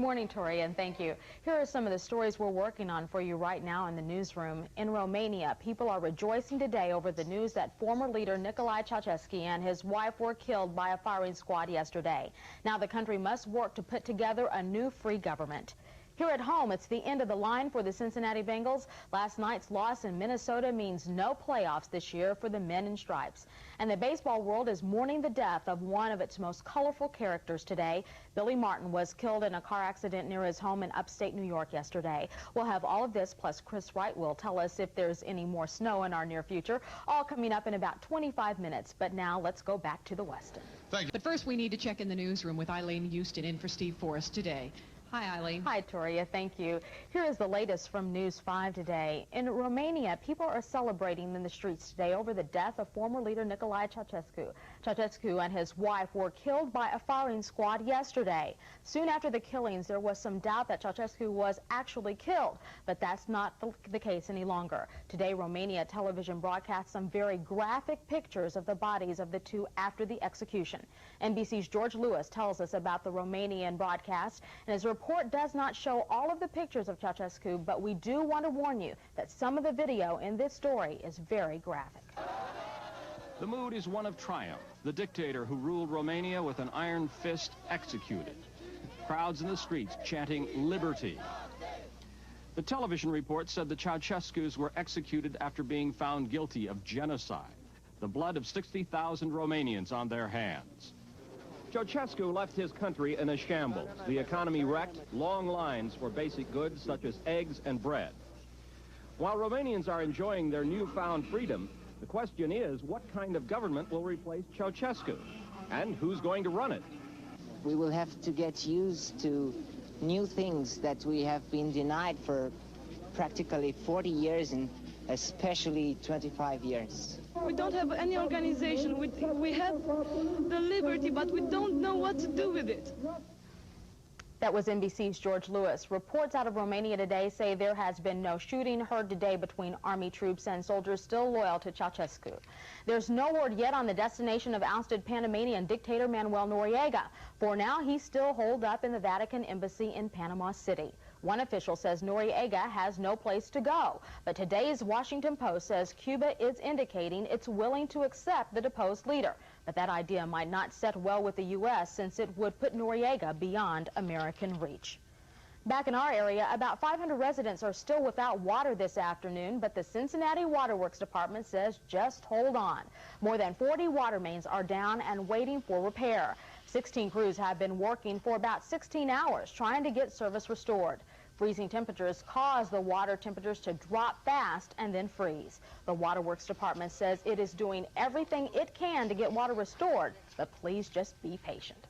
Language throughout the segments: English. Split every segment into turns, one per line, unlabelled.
Good morning, Toria, and thank you. Here are some of the stories we're working on for you right now in the newsroom. In Romania, people are rejoicing today over the news that former leader Nicolae Ceaușescu and his wife were killed by a firing squad yesterday. Now the country must work to put together a new free government. Here at home, it's the end of the line for the Cincinnati Bengals. Last night's loss in Minnesota means no playoffs this year for the men in stripes. And the baseball world is mourning the death of one of its most colorful characters today. Billy Martin was killed in a car accident near his home in upstate New York yesterday. We'll have all of this, plus Chris Wright will tell us if there's any more snow in our near future, all coming up in about 25 minutes. But now let's go back to the Westin.
Thank you. But first, we need to check in the newsroom with Eileen Houston in for Steve Forrest today. Hi, Eileen.
Hi, Toria. Thank you. Here is the latest from News 5 today. In Romania, people are celebrating in the streets today over the death of former leader Nicolae Ceaușescu. Ceaușescu and his wife were killed by a firing squad yesterday. Soon after the killings, there was some doubt that Ceaușescu was actually killed, but that's not the case any longer. Today, Romania television broadcast some very graphic pictures of the bodies of the two after the execution. NBC's George Lewis tells us about the Romanian broadcast, and his report does not show all of the pictures of Ceaușescu, but we do want to warn you that some of the video in this story is very graphic.
The mood is one of triumph. The dictator who ruled Romania with an iron fist executed. Crowds in the streets chanting liberty. The television report said the Ceaușescus were executed after being found guilty of genocide. The blood of 60,000 Romanians on their hands. Ceaușescu left his country in a shambles. The economy wrecked, long lines for basic goods such as eggs and bread. While Romanians are enjoying their newfound freedom, the question is, what kind of government will replace Ceaușescu? And who's going to run it?
We will have to get used to new things that we have been denied for practically 40 years and especially 25 years.
We don't have any organization. We have the liberty, but we don't know what to do with it.
That was NBC's George Lewis. Reports out of Romania today say there has been no shooting heard today between army troops and soldiers still loyal to Ceaușescu. There's no word yet on the destination of ousted Panamanian dictator Manuel Noriega. For now, he's still holed up in the Vatican embassy in Panama City. One official says Noriega has no place to go, but today's Washington Post says Cuba is indicating it's willing to accept the deposed leader. But that idea might not set well with the U.S. since it would put Noriega beyond American reach. Back in our area, about 500 residents are still without water this afternoon, but the Cincinnati Waterworks Department says just hold on. More than 40 water mains are down and waiting for repair. 16 crews have been working for about 16 hours trying to get service restored. Freezing temperatures cause the water temperatures to drop fast and then freeze. The Waterworks Department says it is doing everything it can to get water restored, but please just be patient.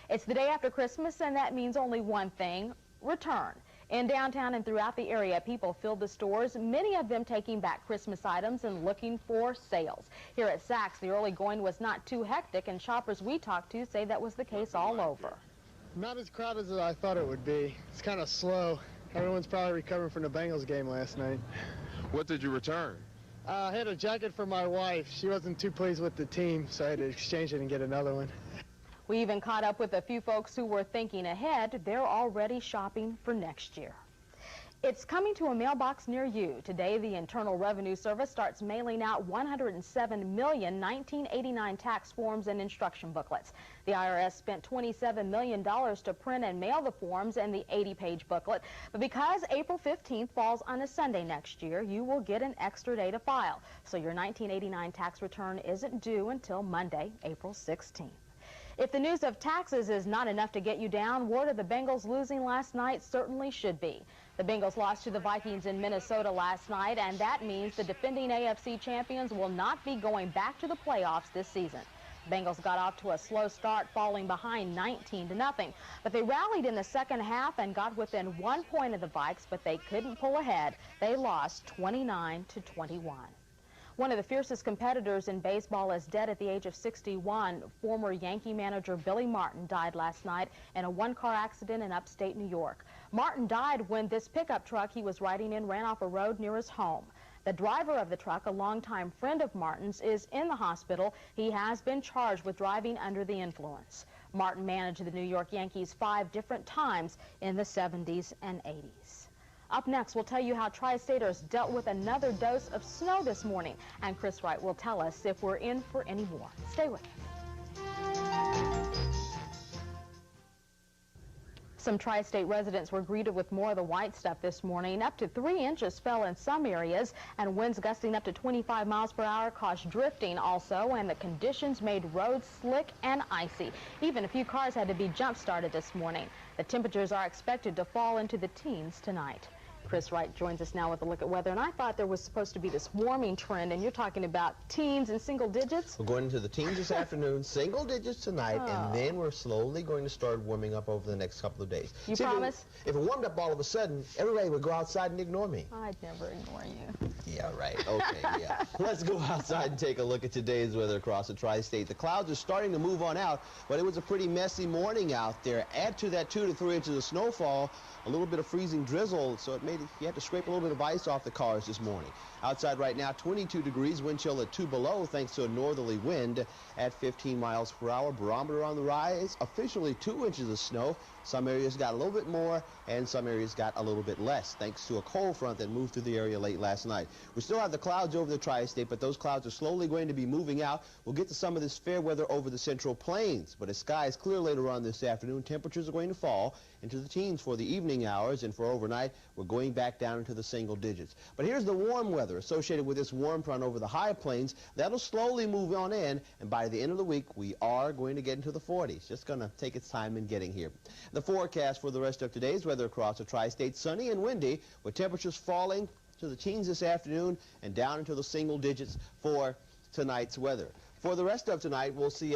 It's the day after Christmas, and that means only one thing: return. In downtown and throughout the area, people filled the stores, many of them taking back Christmas items and looking for sales. Here at Saks, the early going was not too hectic, and shoppers we talked to say that was the case all over.
Not as crowded as I thought it would be. It's kind of slow. Everyone's probably recovering from the Bengals game last night.
What did you return?
I had a jacket for my wife. She wasn't too pleased with the team, so I had to exchange it and get another one.
We even caught up with a few folks who were thinking ahead. They're already shopping for next year. It's coming to a mailbox near you. Today, the Internal Revenue Service starts mailing out 107 million 1989 tax forms and instruction booklets. The IRS spent $27 million to print and mail the forms and the 80-page booklet. But because April 15th falls on a Sunday next year, you will get an extra day to file. So your 1989 tax return isn't due until Monday, April 16th. If the news of taxes is not enough to get you down, word of the Bengals losing last night certainly should be. The Bengals lost to the Vikings in Minnesota last night, and that means the defending AFC champions will not be going back to the playoffs this season. Bengals got off to a slow start, falling behind 19-0, but they rallied in the second half and got within 1 point of the Vikes, but they couldn't pull ahead. They lost 29-21. One of the fiercest competitors in baseball is dead at the age of 61. Former Yankee manager Billy Martin died last night in a one-car accident in upstate New York. Martin died when this pickup truck he was riding in ran off a road near his home. The driver of the truck, a longtime friend of Martin's, is in the hospital. He has been charged with driving under the influence. Martin managed the New York Yankees 5 different times in the 70s and 80s. Up next, we'll tell you how Tri-Staters dealt with another dose of snow this morning. And Chris Wright will tell us if we're in for any more. Stay with us. Some Tri-State residents were greeted with more of the white stuff this morning. Up to 3 inches fell in some areas, and winds gusting up to 25 miles per hour caused drifting also, and the conditions made roads slick and icy. Even a few cars had to be jump-started this morning. The temperatures are expected to fall into the teens tonight. Chris Wright joins us now with a look at weather, and I thought there was supposed to be this warming trend, and you're talking about teens and single digits?
We're going into the teens this afternoon, single digits tonight, and then we're slowly going to start warming up over the next couple of days.
You promise?
If it warmed up all of a sudden, everybody would go outside and ignore me.
I'd never ignore you.
Yeah, right. Okay, yeah. Let's go outside and take a look at today's weather across the Tri-State. The clouds are starting to move on out, but it was a pretty messy morning out there. Add to that 2 to 3 inches of snowfall, a little bit of freezing drizzle, so it made it, you had to scrape a little bit of ice off the cars this morning. Outside right now, 22 degrees, wind chill at 2 below thanks to a northerly wind at 15 miles per hour. Barometer on the rise, officially 2 inches of snow. Some areas got a little bit more and some areas got a little bit less thanks to a cold front that moved through the area late last night. We still have the clouds over the Tri-State, but those clouds are slowly going to be moving out. We'll get to some of this fair weather over the Central Plains, but as skies clear later on this afternoon, temperatures are going to fall into the teens for the evening hours, and for overnight, we're going back down into the single digits. But here's the warm weather associated with this warm front over the high plains. That'll slowly move on in, and by the end of the week, we are going to get into the 40s. Just going to take its time in getting here. The forecast for the rest of today's weather across the Tri-State, sunny and windy, with temperatures falling to the teens this afternoon and down into the single digits for tonight's weather. For the rest of tonight, we'll see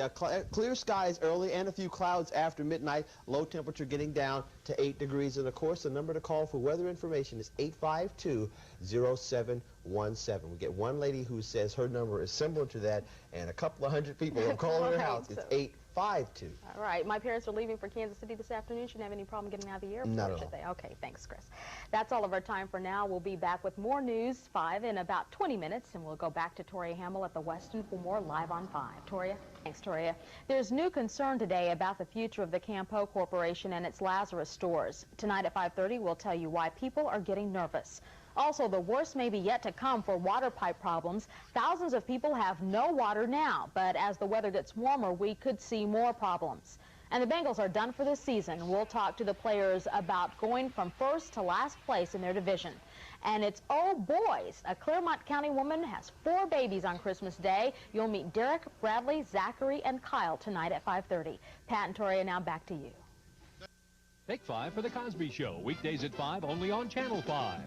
clear skies early and a few clouds after midnight. Low temperature getting down to 8 degrees. And, of course, the number to call for weather information is 852-0717. We get one lady who says her number is similar to that, and a couple of hundred people have called her house. It's 852.
All right. My parents are leaving for Kansas City this afternoon. Shouldn't have any problem getting out of the airport,
Not at all.
should they? Okay, thanks, Chris. That's all of our time for now. We'll be back with more News 5 in about 20 minutes, and we'll go back to Toria Hamill at the Westin for more Live on 5. Toria? Thanks, Toria. There's new concern today about the future of the Campo Corporation and its Lazarus stores. Tonight at 5:30, we'll tell you why people are getting nervous. Also, the worst may be yet to come for water pipe problems. Thousands of people have no water now, but as the weather gets warmer, we could see more problems. And the Bengals are done for this season. We'll talk to the players about going from first to last place in their division. And it's oh boys, a Claremont County woman has 4 babies on Christmas Day. You'll meet Derek, Bradley, Zachary, and Kyle tonight at 5:30. Pat and Toria, now back to you.
Take 5 for The Cosby Show, weekdays at 5 only on Channel 5.